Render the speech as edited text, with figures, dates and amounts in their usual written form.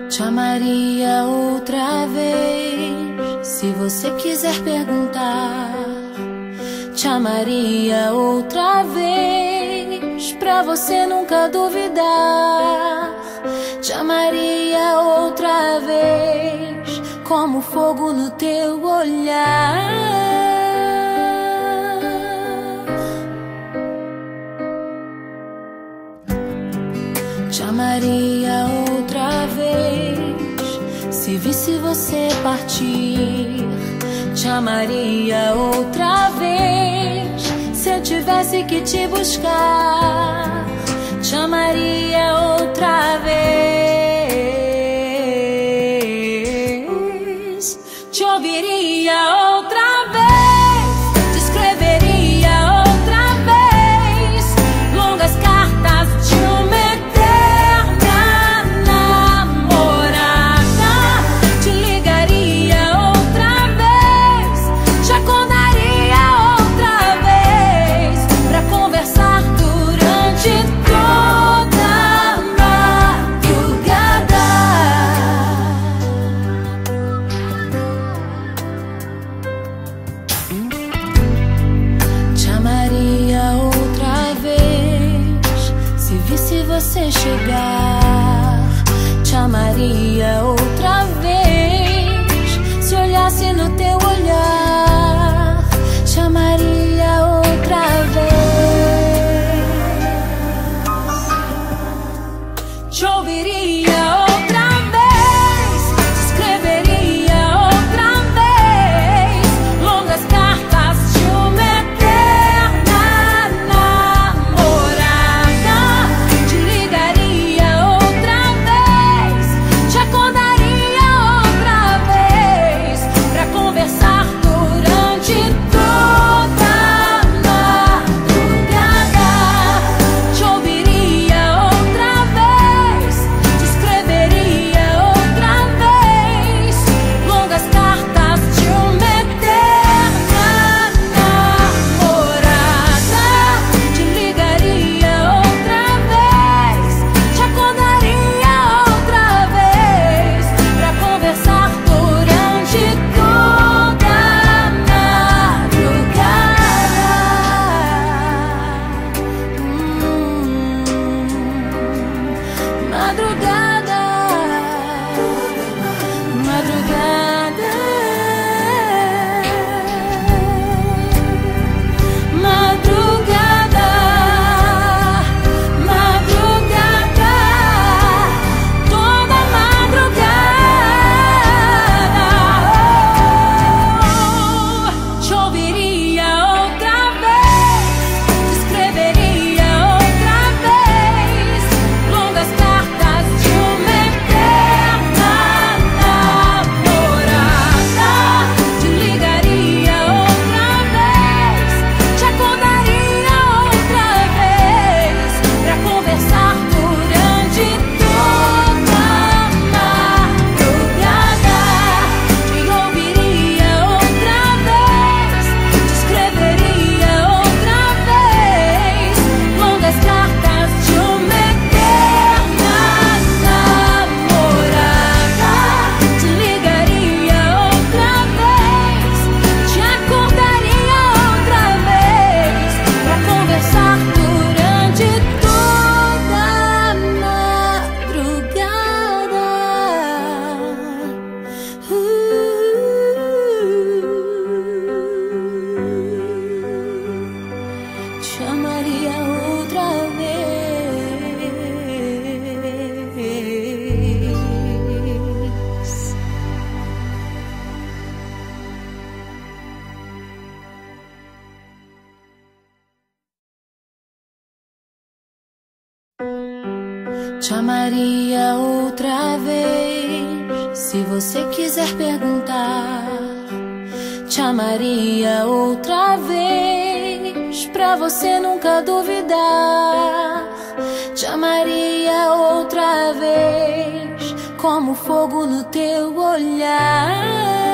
Te amaria outra vez, se você quiser perguntar. Te amaria outra vez, pra você nunca duvidar. Te amaria outra vez, como fogo no teu olhar. Te amaria outra vez, se visse você partir. Te amaria outra vez, se eu tivesse que te buscar. Te amaria outra vez, te ouviria outra vez, te escreveria outra vez longas cartas de uma eterna namorada. Te ligaria outra vez, te acordaria outra vez pra conversar durante toda a madrugada. Te amaria outra vez, se visse você chegar. Te amaria outra vez, se olhasse no teu olhar. Te amaria outra vez, te ouviria outra vez, te escreveria outra vez longas cartas de uma eterna namorada. Te ligaria outra vez, te acordaria outra vez pra conversar durante toda a madrugada. Te ouviria outra vez, te escreveria outra vez longas cartas de uma eterna namorada. Te ligaria outra vez, te acordaria outra vez pra conversar durante toda a madrugada. Madrugada, madrugada, madrugada, toda madrugada. Te ouviria outra vez, te escreveria outra vez longas cartas de uma eterna namorada. Te ligaria outra vez, te acordaria outra vez pra conversar durante toda a madrugada. Te ouviria outra vez, te escreveria outra vez longas cartas de uma eterna namorada. Te ligaria outra vez, te acordaria outra vez pra conversar durante toda a madrugada. Te amaria outra vez. Te amaria outra vez, se você quiser perguntar. Te amaria outra vez, pra você nunca duvidar. Te amaria outra vez, como fogo no teu olhar.